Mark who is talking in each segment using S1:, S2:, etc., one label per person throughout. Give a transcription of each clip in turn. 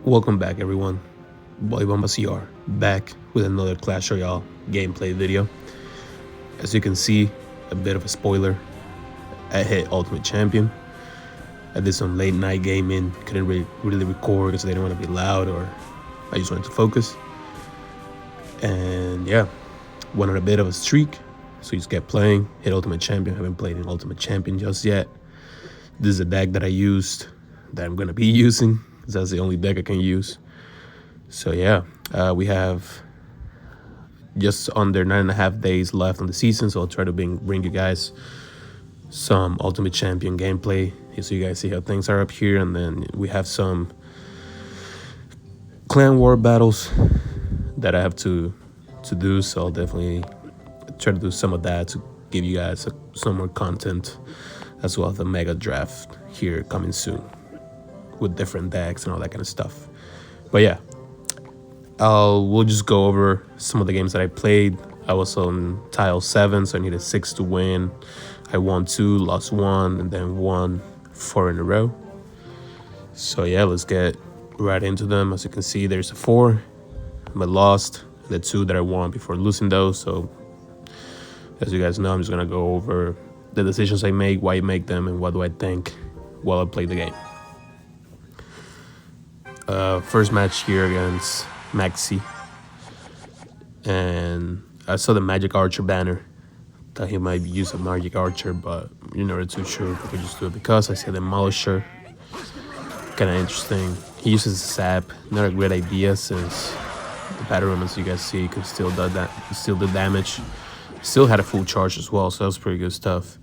S1: Welcome back, everyone. Boy Bomba CR back with another Clash Royale gameplay video. As you can see, a bit of a spoiler. I hit Ultimate Champion. I did some late night gaming, couldn't really record because I didn't want to be loud, or I just wanted to focus. And yeah, went on a bit of a streak, so just kept playing. Hit Ultimate Champion. Haven't played in Ultimate Champion just yet. This is a deck that I used, that I'm gonna be using. That's the only deck I can use. So yeah, we have just under 9.5 days left on the season, so I'll try to bring you guys some Ultimate Champion gameplay so you guys see how things are up here. And then we have some clan war battles that I have to do, so I'll definitely try to do some of that to give you guys some more content, as well as the mega draft here coming soon with different decks and all that kind of stuff. But yeah, we'll just go over some of the games that I played. I was on tile 7, so I needed 6 to win. I won 2, lost 1, and then won 4 in a row. So yeah, let's get right into them. As you can see, there's a 4 I lost, the 2 that I won before losing those. So as you guys know, I'm just gonna go over the decisions I make, why I make them, and what do I think while I play the game. First match here against Maxi, and I saw the Magic Archer banner. Thought he might use a Magic Archer, but you're never too sure if I could just do it because I see the Demolisher. Kind of interesting. He uses Sap, not a great idea since the battle room, as you guys see, could still do damage. Still had a full charge as well, so that was pretty good stuff.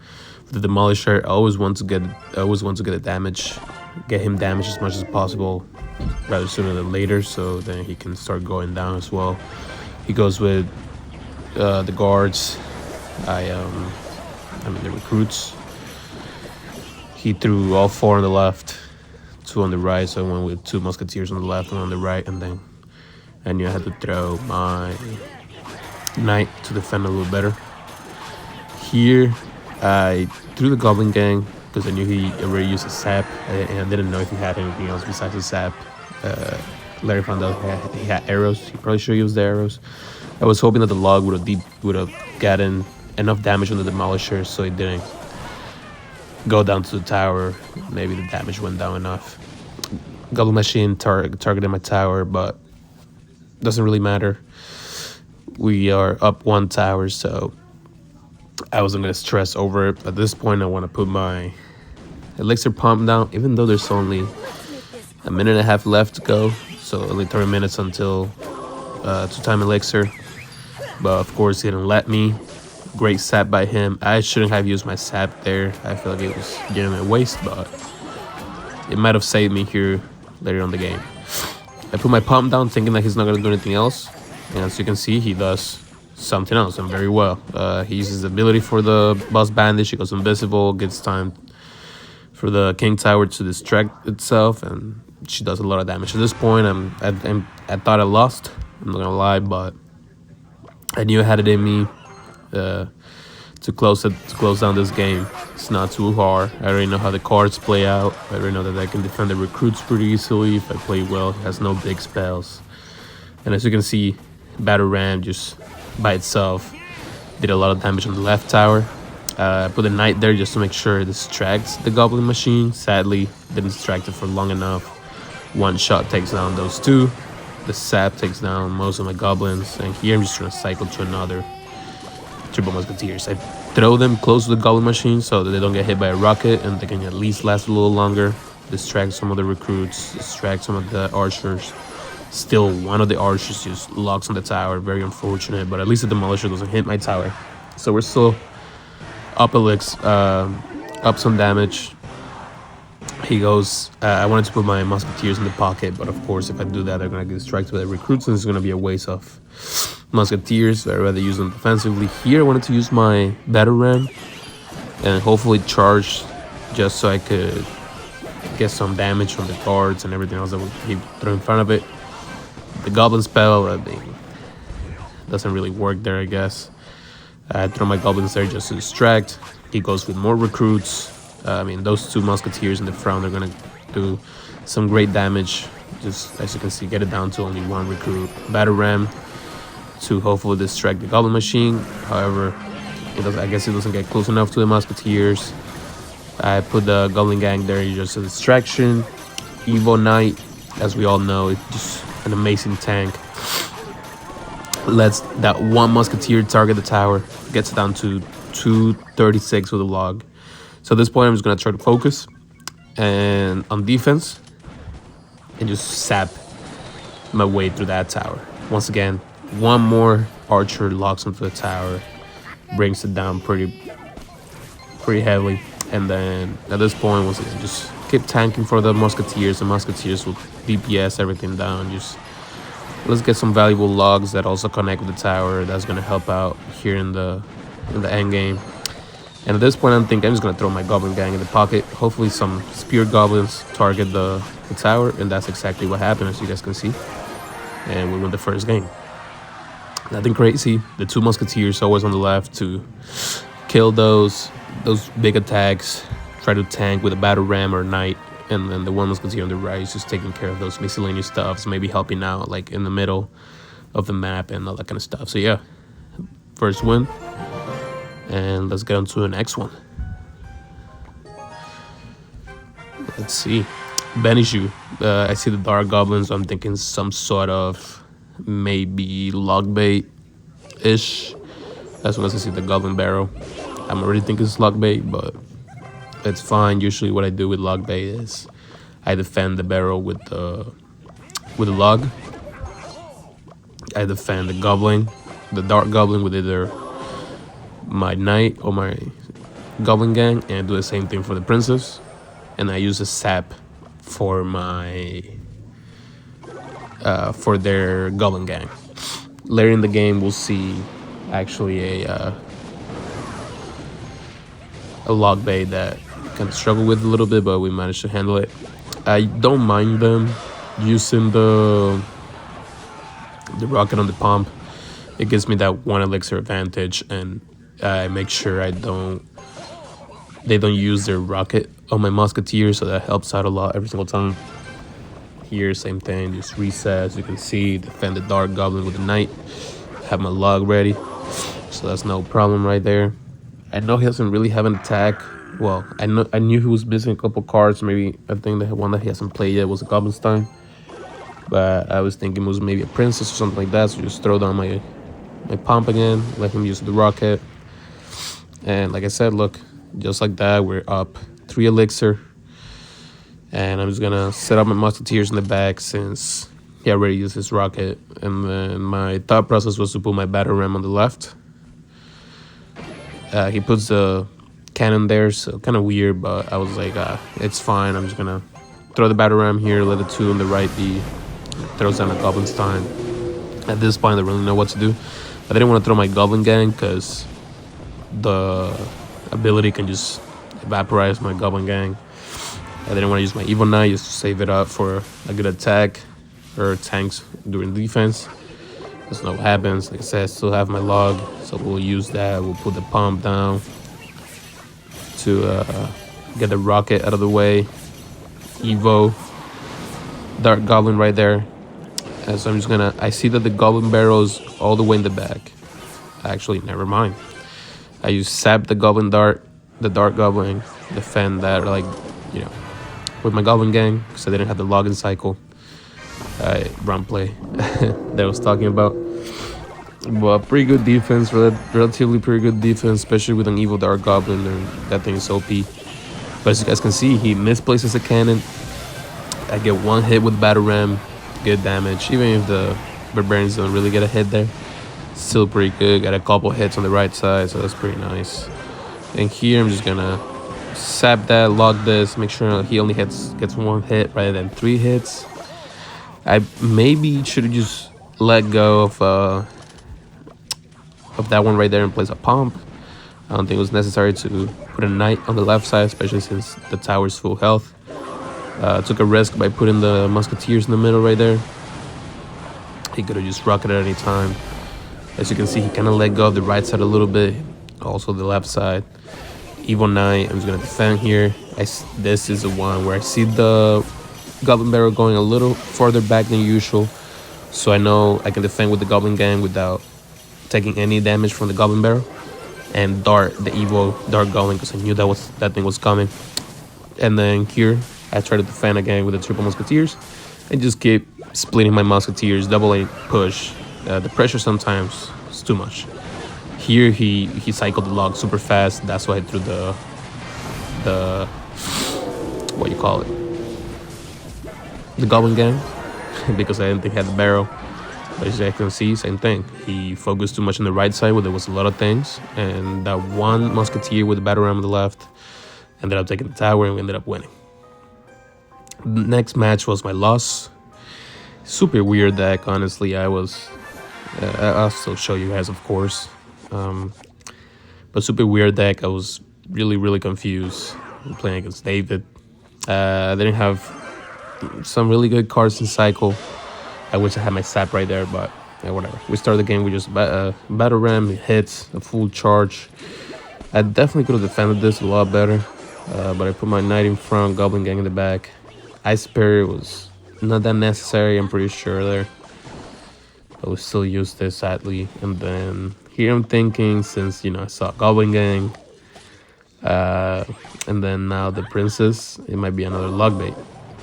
S1: For the Demolisher, I always want to get the damage, get him damaged as much as possible, rather sooner than later, so then he can start going down as well. He goes with the guards. The recruits. He threw all 4 on the left, 2 on the right, so I went with 2 musketeers on the left and on the right, and then I knew I had to throw my knight to defend a little better. Here, I threw the Goblin Gang because I knew he already used a Sap, and I didn't know if he had anything else besides the Sap. Larry found out he had arrows. He probably should use the arrows. I was hoping that the log would have gotten enough damage on the Demolisher so it didn't go down to the tower. Maybe the damage went down enough. Goblin Machine targeted my tower, but doesn't really matter. We are up 1 tower, so I wasn't going to stress over it. At this point, I want to put my elixir pump down, even though there's only a minute and a half left to go, so only 30 minutes until 2-time elixir. But of course, he didn't let me. Great Sap by him. I shouldn't have used my Sap there. I feel like it was a waste, but it might have saved me here later on the game. I put my pump down thinking that he's not going to do anything else, and as you can see, he does something else and very well. He uses the ability for the boss bandage. He goes invisible, gets time for the King Tower to distract itself, and she does a lot of damage. At this point, I thought I lost. I'm not gonna lie, but I knew I had it in me to close down this game. It's not too hard. I already know how the cards play out. I already know that I can defend the recruits pretty easily if I play well. He has no big spells, and as you can see, Battle Ram just by itself did a lot of damage on the left tower. I put a knight there just to make sure it distracts the Goblin Machine. Sadly, didn't distract it for long enough. 1 shot takes down those 2. The Sap takes down most of my goblins, and here I'm just trying to cycle to another Triple Musketeers. I throw them close to the Goblin Machine so that they don't get hit by a rocket, and they can at least last a little longer. Distract some of the recruits, distract some of the archers. Still, one of the archers just locks on the tower. Very unfortunate, but at least the Demolisher doesn't hit my tower. So we're still up up some damage. He goes, I wanted to put my musketeers in the pocket, but of course if I do that, they're going to get distracted by the recruits, and it's going to be a waste of musketeers, so I'd rather use them defensively. Here I wanted to use my battle ram and hopefully charge just so I could get some damage from the guards and everything else that he threw in front of it. The goblin spell, doesn't really work there, I guess. I throw my goblins there just to distract. He goes with more recruits. Those 2 musketeers in the front are going to do some great damage just as you can see, get it down to only one recruit battle ram to hopefully distract the goblin machine. However, I guess it doesn't get close enough to the musketeers. I put the goblin gang there just a distraction. Evo Knight, as we all know, is just an amazing tank. Lets that one musketeer target the tower, gets it down to 236 with a log. So at this point, I'm just gonna try to focus and on defense and just sap my way through that tower. Once again, one more archer locks onto the tower, brings it down pretty heavily, and then at this point, once again, just keep tanking for the musketeers. The musketeers will DPS everything down. Just let's get some valuable logs that also connect with the tower. That's gonna help out here in the end game. And at this point, I'm just gonna throw my goblin gang in the pocket. Hopefully, some spear goblins target the tower, and that's exactly what happened, as you guys can see. And we win the first game. Nothing crazy. The two musketeers always on the left to kill those big attacks. Try to tank with a battle ram or knight, and then the one musketeer on the right is just taking care of those miscellaneous stuffs, maybe helping out like in the middle of the map and all that kind of stuff. So yeah, first win. And let's get on to the next one. Let's see. Benishu. I see the Dark Goblins. So I'm thinking some sort of maybe log bait-ish. As well as I see the Goblin Barrel. I'm already thinking it's log bait, but it's fine. Usually what I do with log bait is I defend the barrel with the log. I defend the goblin, the Dark Goblin, with either my knight or my goblin gang, and I do the same thing for the princess. And I use a sap for my for their goblin gang. Later in the game, we'll see actually a log bait that kind of struggle with a little bit, but we managed to handle it. I don't mind them using the rocket on the pump. It gives me that one elixir advantage, and I make sure they don't use their rocket on my musketeer, so that helps out a lot every single time. Here, same thing, just reset. As you can see, defend the Dark Goblin with the knight. Have my log ready, so that's no problem right there. I know he doesn't really have an attack. Well, I knew he was missing a couple cards. Maybe I think the one that he hasn't played yet was a Goblinstein, but I was thinking it was maybe a princess or something like that. So just throw down my pump again, let him use the rocket. And like I said, look, just like that, we're up 3 elixir. And I'm just gonna set up my musketeers in the back since he already used his rocket. And then my thought process was to put my battle ram on the left. He puts the cannon there, so kind of weird, but I was like, it's fine. I'm just gonna throw the battle ram here, let the 2 on the right be, throws down a Goblinstein. At this point, I don't really know what to do. I didn't want to throw my goblin gang because the ability can just vaporize my goblin gang. I didn't want to use my Evo Knight just to save it up for a good attack or tanks during defense. That's not what happens. Like I said, I still have my log, so we'll use that. We'll put the pump down to get the rocket out of the way. Evo, Dark Goblin right there. And so I'm just gonna, I see that the Goblin Barrel's all the way in the back. Actually, never mind. I use sap the Goblin Dart, the Dark Goblin, defend that, like, you know, with my Goblin gang, because I didn't have the login cycle. Run play that I was talking about. But pretty good defense, relatively pretty good defense, especially with an evil Dark Goblin, and that thing is OP. But as you guys can see, he misplaces a cannon. I get 1 hit with Battle Ram, good damage. Even if the Barbarians don't really get a hit there, still pretty good. Got a couple hits on the right side, so that's pretty nice. And here I'm just gonna sap that, log this, make sure he only gets 1 hit rather than 3 hits. I maybe should have just let go of that one right there and place a pump. I don't think it was necessary to put a knight on the left side, especially since the tower's full health. Took a risk by putting the musketeers in the middle right there. He could have just rocketed at any time. As you can see, he kind of let go of the right side a little bit, also the left side. Evo Knight, I'm just gonna defend here. This is the one where I see the Goblin Barrel going a little farther back than usual, so I know I can defend with the Goblin Gang without taking any damage from the Goblin Barrel, and dart the Evo Dart Goblin because I knew that thing was coming. And then here I try to defend again with the Triple Musketeers and just keep splitting my Musketeers, double A push. The pressure sometimes is too much. Here he cycled the log super fast. That's why I threw the what you call it, the Goblin Gang, because I didn't think he had the barrel. But as you can see, same thing. He focused too much on the right side where there was a lot of things, and that one Musketeer with the battle ram on the left ended up taking the tower, and we ended up winning. The next match was my loss. Super weird deck, honestly. I'll still show you guys, of course. But super weird deck. I was really confused playing against David. I didn't have some really good cards in cycle. I wish I had my sap right there, but yeah, whatever. We started the game with just battle ram, hits, a full charge. I definitely could have defended this a lot better, but I put my knight in front, Goblin Gang in the back. Ice Spirit was not that necessary, I'm pretty sure there. But we still used this, sadly. And then here I'm thinking, since, I saw Goblin Gang, and then now the Princess, it might be another log bait.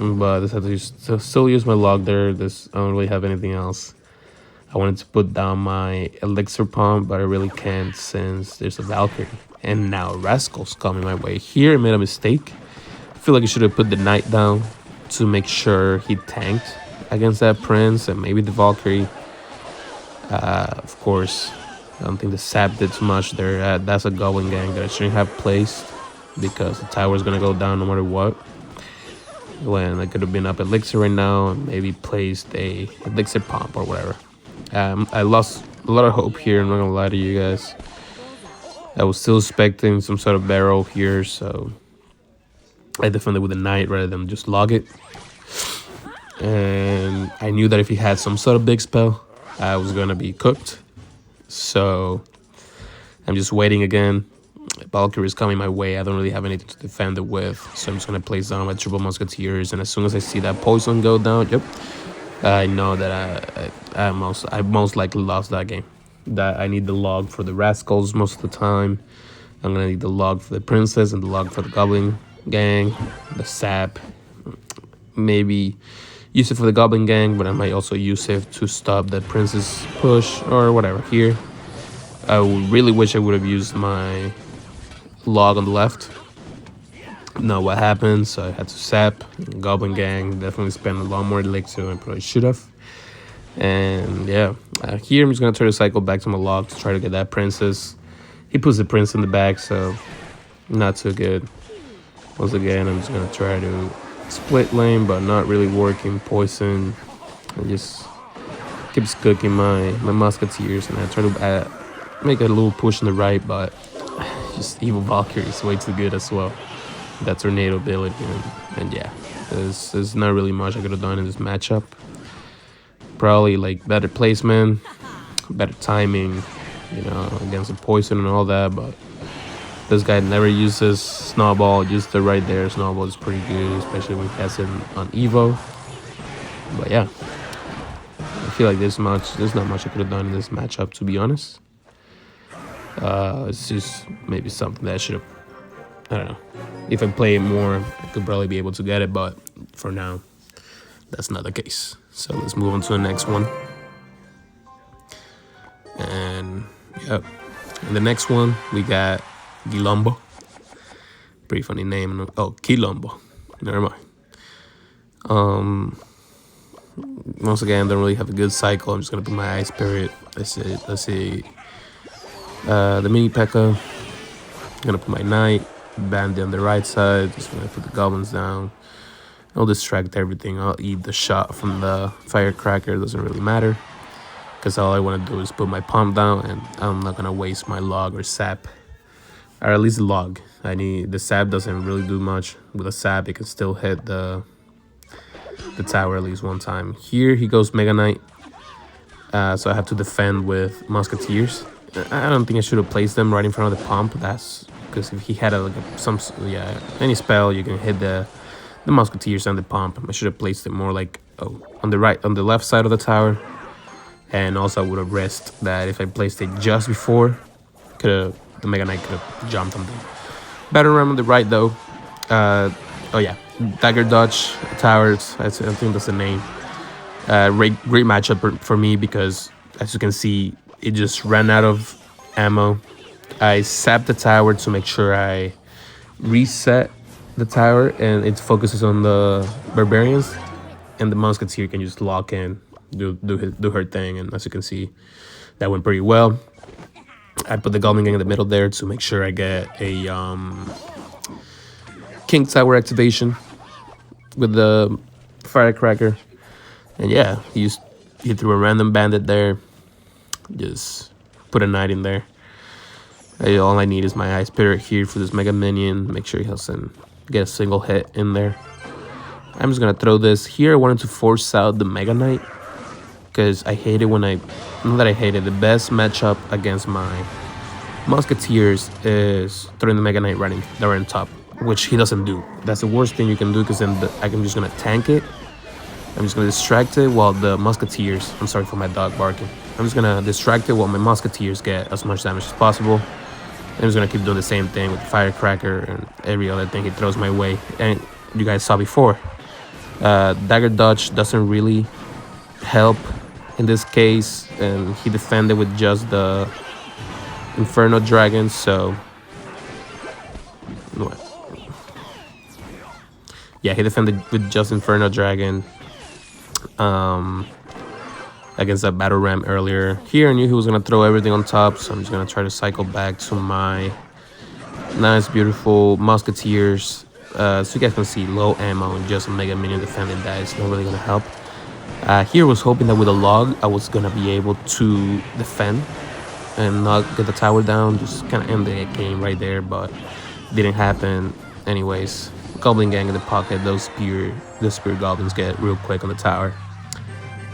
S1: But I decided to still use my log there. I don't really have anything else. I wanted to put down my Elixir Pump, but I really can't since there's a Valkyrie. And now Rascal's coming my way. Here I made a mistake. I feel like I should have put the knight down to make sure he tanked against that prince and maybe the Valkyrie. Of course, I don't think the sap did too much there. That's a Goblin Gang that I shouldn't have placed because the tower is going to go down no matter what. When I could have been up Elixir right now and maybe placed a Elixir Pump or whatever. I lost a lot of hope here, I'm not going to lie to you guys. I was still expecting some sort of barrel here, so I defended with a knight rather than just log it. And I knew that if he had some sort of big spell, I was going to be cooked. So I'm just waiting again. Valkyrie is coming my way. I don't really have anything to defend it with, so I'm just going to place down my Triple Musketeers. And as soon as I see that poison go down, I know that I most likely lost that game. That I need the log for the Rascals most of the time. I'm going to need the log for the Princess and the log for the Goblin Gang, the sap. Maybe use it for the Goblin Gang, but I might also use it to stop the Princess push or whatever. Here, I really wish I would have used my log on the left. No, what happened? So I had to sap. Goblin Gang definitely spent a lot more elixir than I probably should have. And yeah, here I'm just gonna try to cycle back to my log to try to get that Princess. He puts the prince in the back, so not so good. Once again, I'm just gonna try to split lane, but not really working. Poison, and just keeps cooking my Musketeers, and I try to make a little push on the right, but just Evil Valkyrie is way too good as well. That tornado ability, and yeah, there's not really much I could have done in this matchup. Probably like better placement, better timing, against the poison and all that, but this guy never uses Snowball. Used it right there. Snowball is pretty good, especially when he has it on Evo. But yeah, I feel like there's not much I could have done in this matchup, to be honest. It's just maybe something that I should have, I don't know. If I play it more, I could probably be able to get it, but for now, that's not the case. So let's move on to the next one. And yeah, in the next one, we got Quilombo. Pretty funny name. Oh, Quilombo. Never mind. Once again, don't really have a good cycle. I'm just gonna put my Ice Spirit. Let's see. The mini P.E.K.K.A. I'm gonna put my knight. Bandit on the right side. Just gonna put the goblins down. I'll distract everything. I'll eat the shot from the firecracker. It doesn't really matter, because all I want to do is put my pump down, and I'm not gonna waste my log or sap, or at least the log. The sap doesn't really do much. With a sap, it can still hit the tower at least one time. Here he goes Mega Knight, so I have to defend with Musketeers. I don't think I should have placed them right in front of the pump. That's because if he had any spell, you can hit the the musketeers and the pump. I should have placed it more like on the left side of the tower. And also I would have risked that if I placed it just before, the Mega Knight could have jumped on the battle ram on the right though. Oh yeah, Dagger Dodge Towers, I think that's the name. Great matchup for me because as you can see, it just ran out of ammo. I sapped the tower to make sure I reset the tower and it focuses on the barbarians, and the musketeer can just lock in, do her thing, and as you can see, that went pretty well. I put the Goblin Gang in the middle there to make sure I get a King Tower activation with the Firecracker. And yeah, he threw a random bandit there. Just put a knight in there. All I need is my Ice Spirit here for this Mega Minion. Make sure he doesn't get a single hit in there. I'm just gonna throw this here. I wanted to force out the Mega Knight because I hate it when not that I hate it. The best matchup against my Musketeers is throwing the Mega Knight running top, which he doesn't do. That's the worst thing you can do because then I'm just gonna tank it. I'm just gonna distract it while the Musketeers. I'm sorry for my dog barking. I'm just gonna distract it while my Musketeers get as much damage as possible. I'm just gonna keep doing the same thing with the Firecracker and every other thing he throws my way. And you guys saw before, Dagger Dodge doesn't really help in this case, and he defended with just the Inferno Dragon. So what? Yeah, he defended with just Inferno Dragon against that battle ram earlier. Here I knew he was gonna throw everything on top, so I'm just gonna try to cycle back to my nice beautiful Musketeers. So you guys can see low ammo and just a Mega Minion defending that is not really gonna help. Here I was hoping that with a log I was gonna be able to defend and not get the tower down, just kind of end the game right there, but didn't happen anyways. Goblin Gang in the pocket, the Spirit Goblins get real quick on the tower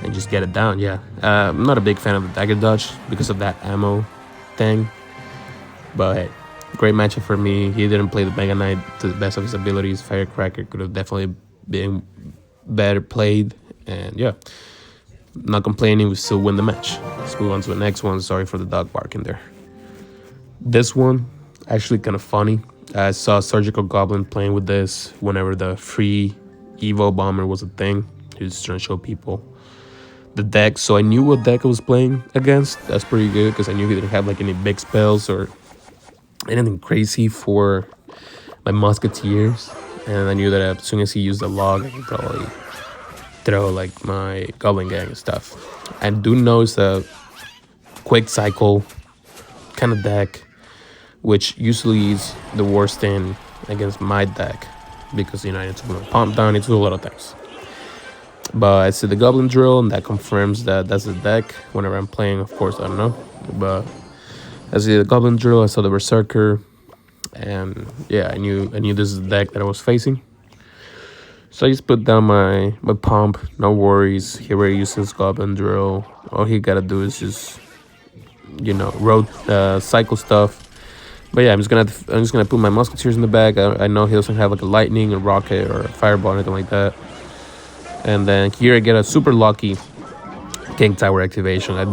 S1: and just get it down. Yeah, I'm not a big fan of the Dagger Dodge because of that ammo thing, but great matchup for me. He didn't play the Mega Knight to the best of his abilities. Firecracker could have definitely been better played, and yeah, not complaining, we still win the match. Let's move on to the next one. Sorry for the dog barking there. This one actually kind of funny. I saw Surgical Goblin playing with this whenever the free Evo Bomber was a thing. He was just trying to show people the deck, so I knew what deck I was playing against. That's pretty good because I knew he didn't have like any big spells or anything crazy for my Musketeers, and I knew that as soon as he used the log, I could probably throw like my Goblin Gang and stuff. I do know it's a quick cycle kind of deck, which usually is the worst thing against my deck because, you know, I need to put my pump down, I need to do a lot of things. But I see the Goblin Drill, and that confirms that that's the deck. Whenever I'm playing, of course, I don't know. But I see the Goblin Drill, I saw the Berserker, and yeah, I knew this is the deck that I was facing. So I just put down my pump, no worries. He already uses Goblin Drill. All he gotta do is just, you know, cycle stuff. But yeah, I'm just gonna put my Musketeers in the back. I know he doesn't have like a lightning, a rocket, or a fireball, or anything like that. And then here I get a super lucky King Tower activation. I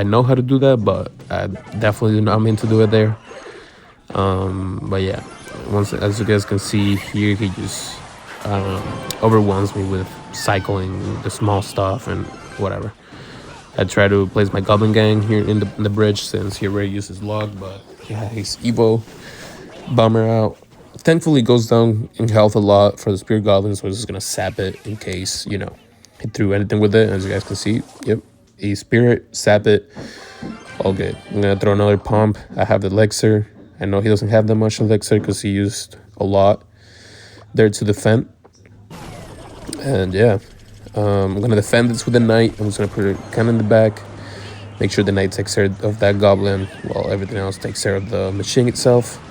S1: know how to do that, but I definitely do not mean to do it there. But yeah, as you guys can see here, he just overwhelms me with cycling the small stuff and whatever. I try to place my Goblin Gang here in the bridge since he already uses log, but yeah, he's Evo Bomber out. Thankfully goes down in health a lot for the Spirit Goblins, so I'm just gonna sap it in case, you know, he threw anything with it. As you guys can see, yep, he Spirit, sap it, all good. I'm gonna throw another pump. I have the Elixir. I know he doesn't have that much Elixir because he used a lot there to defend. And yeah, I'm gonna defend this with the Knight. I'm just gonna put it kind of in the back, make sure the Knight takes care of that Goblin while everything else takes care of the machine itself.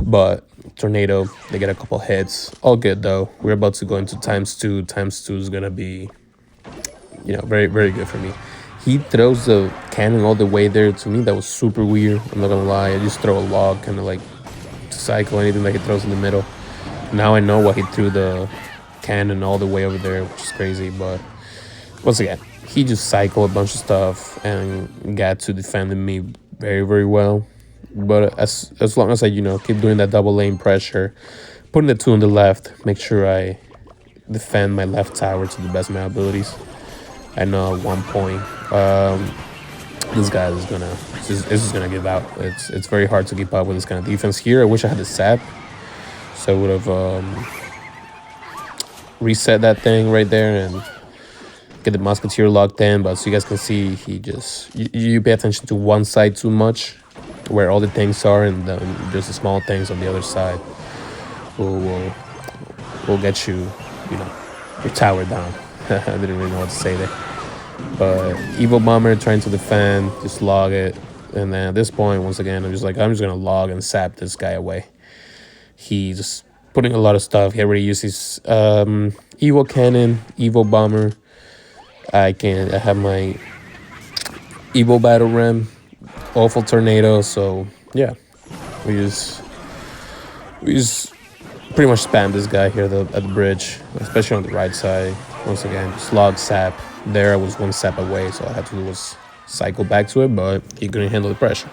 S1: But Tornado, they get a couple hits. All good though. We're about to go into ×2. ×2 is gonna be, you know, very, very good for me. He throws the cannon all the way there. To me, that was super weird. I'm not gonna lie. I just throw a log, kind of like to cycle anything that he throws in the middle. Now I know why he threw the cannon all the way over there, which is crazy. But once again, he just cycled a bunch of stuff and got to defending me very, very well. But as long as I, keep doing that double lane pressure, putting the 2 on the left, make sure I defend my left tower to the best of my abilities. I know at one point, this guy is gonna give out. It's very hard to keep up with this kind of defense here. I wish I had the sap, so I would have reset that thing right there and get the musketeer locked in. But so you guys can see, he just you pay attention to one side too much, where all the things are, and then just the small things on the other side will get you, your tower down. I didn't really know what to say there. But Evo Bomber trying to defend, just log it. And then at this point, once again, I'm just gonna log and sap this guy away. He's just putting a lot of stuff. He already uses Evo Cannon, Evo Bomber. I have my Evo Battle Ram, Awful Tornado. So yeah, we just pretty much spam this guy here at the bridge, especially on the right side. Once again, just log sap. There I was 1 sap away, so all I had to do was cycle back to it, but he couldn't handle the pressure.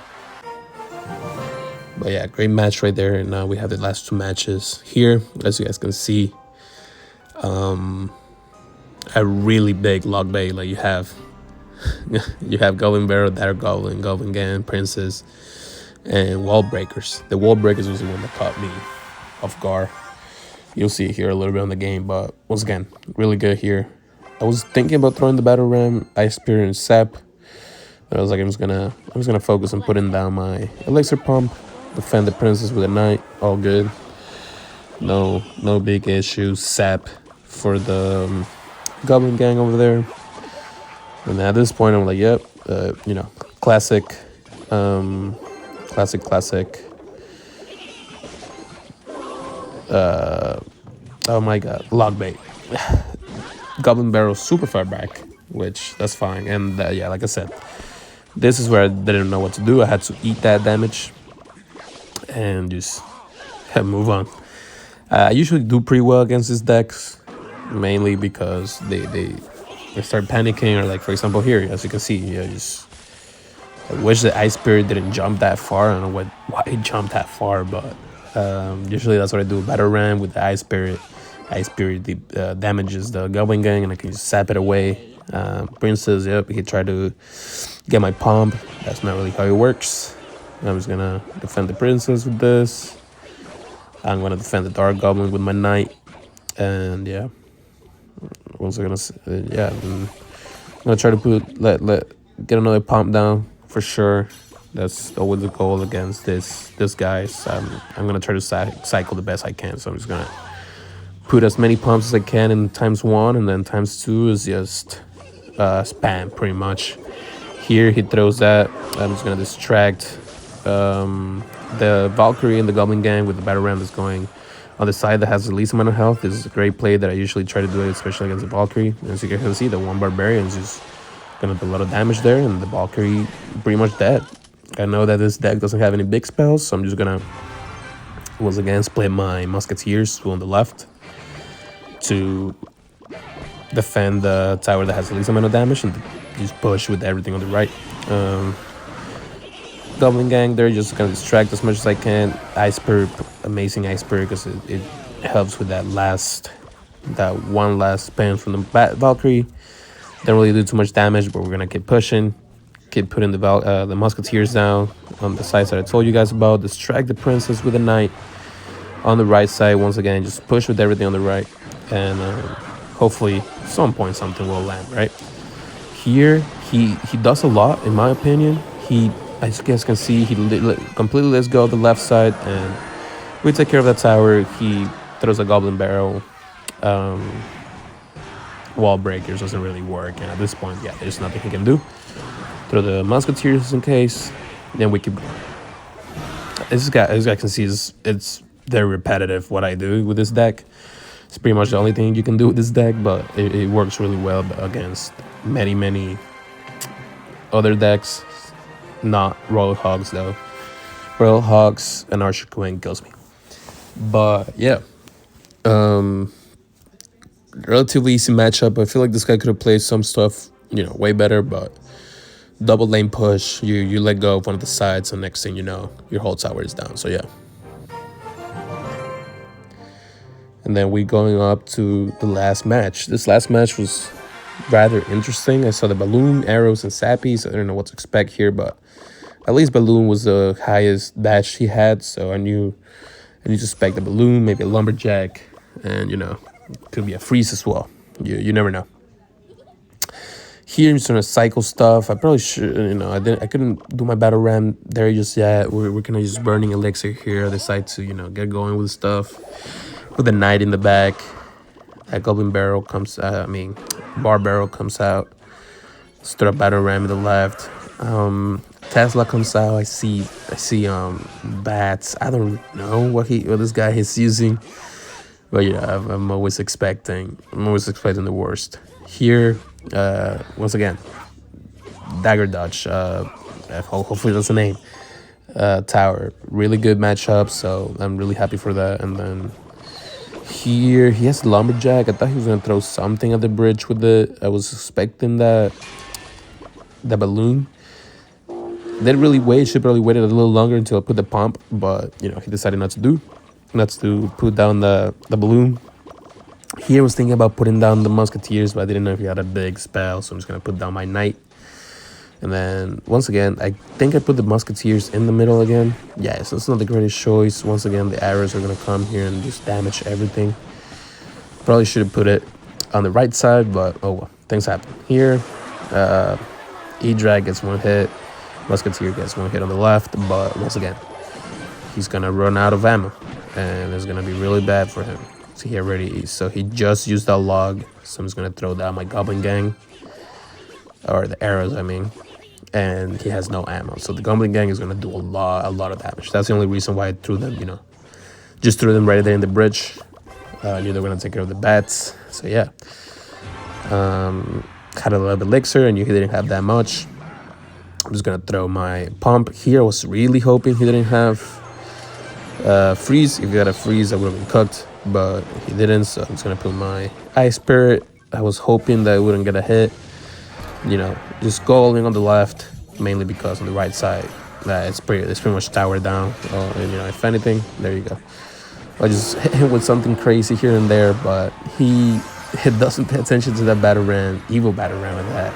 S1: But yeah, great match right there. And now we have the last 2 matches here. As you guys can see, a really big log bait. Like you have Goblin Barrel, Dagger Goblin, Goblin Gang, Princess, and Wall Breakers. The Wall Breakers was the one that caught me off guard. You'll see it here a little bit on the game, but once again, really good here. I was thinking about throwing the Battle Ram, Ice Spear, and Sap, but I was like, I'm just gonna focus on putting down my Elixir Pump, defend the Princess with a Knight, all good. No big issues. Sap for the Goblin Gang over there. And at this point, I'm like, yep, classic. Oh my god, log bait. Goblin Barrel super far back, which that's fine. And yeah, like I said, this is where I didn't know what to do. I had to eat that damage and just move on. I usually do pretty well against these decks, mainly because they start panicking, or like for example here, as you can see, I wish the Ice Spirit didn't jump that far. I don't know why it jumped that far, but usually that's what I do. Battle Ram with the Ice Spirit. Ice Spirit damages the Goblin Gang, and I can just sap it away. Princess, yep, he tried to get my pump. That's not really how it works. I'm just gonna defend the Princess with this. I'm gonna defend the Dark Goblin with my Knight, and yeah. Also I'm gonna try to get another pump down for sure. That's always the goal against this guy. So I'm gonna try to cycle the best I can. So I'm just gonna put as many pumps as I can in ×1, and then ×2 is just spam pretty much. Here he throws that. I'm just gonna distract the Valkyrie and the Goblin Gang with the Battle Ram that's going on the side that has the least amount of health. This is a great play that I usually try to do it, especially against the Valkyrie. As you can see, the 1 Barbarian is just gonna do a lot of damage there, and the Valkyrie pretty much dead. I know that this deck doesn't have any big spells, so I'm just gonna once again split my Musketeers on the left to defend the tower that has the least amount of damage, and just push with everything on the right. Goblin Gang there, just gonna distract as much as I can. Ice Spirit, amazing Ice Spirit, because it helps with that one last spin from the Valkyrie. Don't really do too much damage, but we're gonna keep pushing, keep putting the Musketeers down on the sides that I told you guys about. Distract the Princess with a Knight on the right side. Once again, just push with everything on the right, and hopefully at some point something will land right here. He does a lot, in my opinion. As you guys can see, he completely lets go of the left side, and we take care of that tower. He throws a Goblin Barrel. Wall Breakers doesn't really work, and at this point, yeah, there's nothing he can do. Throw the Musketeers in case, then we keep going. As you guys can see, it's very repetitive what I do with this deck. It's pretty much the only thing you can do with this deck, but it works really well against many other decks. Not Royal Hogs though. Royal Hogs and Archer Queen kills me. But yeah, Um, Relatively easy matchup. I feel like this guy could have played some stuff, way better, but double lane push, you let go of one of the sides, and next thing you know, your whole tower is down. So yeah. And then we going up to the last match. This last match was rather interesting. I saw the Balloon, Arrows, and Sappies. I don't know what to expect here, but at least Balloon was the highest dash he had, so I knew to expect the Balloon, maybe a Lumberjack, and could be a Freeze as well. You never know. Here, I'm just gonna cycle stuff. I probably should, I couldn't do my battle ram there just yet. We're gonna use Burning Elixir here. I decide to, get going with stuff. With the Knight in the back. That Goblin Barrel comes, Bar Barrel comes out. Start up battle ram in the left. Tesla comes out. I see bats. I don't know what this guy is using, but I'm always expecting the worst. Here, once again, Dagger Dodge. Hopefully that's the name. Tower, really good matchup. So I'm really happy for that. And then here he has Lumberjack. I thought he was gonna throw something at the bridge with it. I was expecting that. The Balloon. Didn't really wait. Should probably waited a little longer until I put the pump, but he decided not to put down the Balloon. Here I was thinking about putting down the Musketeers, but I didn't know if he had a big spell, so I'm just gonna put down my Knight. And then once again, I think I put the Musketeers in the middle again. Yeah, so it's not the greatest choice. Once again, the arrows are gonna come here and just damage everything. Probably should have put it on the right side, but oh well, things happen. Here, E-Drag gets one hit. Musketeer gets one hit on the left, but once again, he's gonna run out of ammo, and it's gonna be really bad for him. So he just used that log, so I'm just gonna throw down my Goblin Gang, or the arrows, and he has no ammo. So the Goblin Gang is gonna do a lot of damage. That's the only reason why I threw them. Just threw them right there in the bridge. I knew they were gonna take care of the bats. So yeah, had a little bit elixir, and he didn't have that much. I'm just gonna throw my pump here. I was really hoping he didn't have freeze. If he had a freeze, I would have been cooked, but he didn't. So I'm just gonna put my Ice Spirit. I was hoping that it wouldn't get a hit. Just going on the left, mainly because on the right side, it's pretty much tower down. And if anything, there you go. I just hit him with something crazy here and there, but he doesn't pay attention to that battle ram, evil battle ram with that.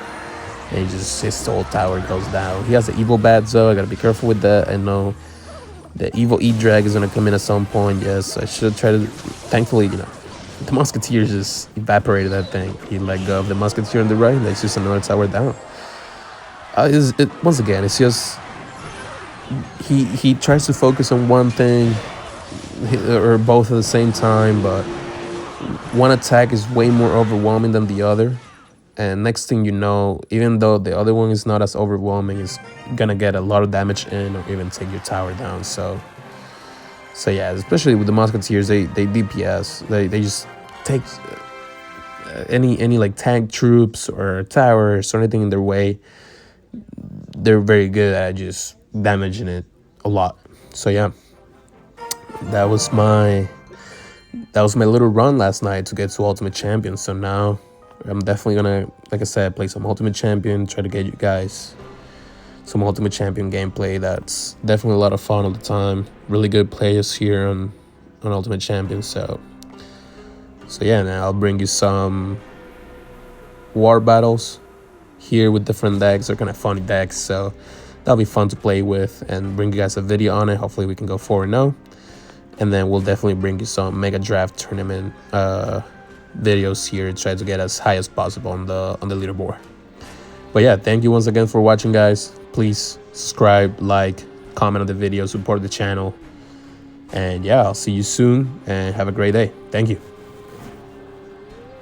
S1: And his whole tower goes down. He has the evil bats, though. I gotta be careful with that. I know the evil E-Drag is gonna come in at some point. Yes, I should try to. Thankfully, the Musketeer just evaporated that thing. He let go of the Musketeer on the right, and it's just another tower down. Once again, it's just he tries to focus on one thing or both at the same time, but one attack is way more overwhelming than the other. And next thing you know, even though the other one is not as overwhelming, it's gonna get a lot of damage in or even take your tower down. So yeah, especially with the Musketeers, they DPS. They just take any like tank troops or towers or anything in their way. They're very good at just damaging it a lot. So yeah, that was my little run last night to get to Ultimate Champion. So now I'm definitely gonna, like I said, play some Ultimate Champion, try to get you guys some Ultimate Champion gameplay. That's definitely a lot of fun all the time. Really good players here on Ultimate Champion. So yeah, now I'll bring you some war battles here with different decks. They're kind of funny decks, so that'll be fun to play with and bring you guys a video on it. Hopefully we can go 4-0, and then we'll definitely bring you some Mega Draft tournament videos here, try to get as high as possible on the leaderboard. But yeah, thank you once again for watching, guys. Please subscribe, like, comment on the video, support the channel, and yeah, I'll see you soon and have a great day. Thank you.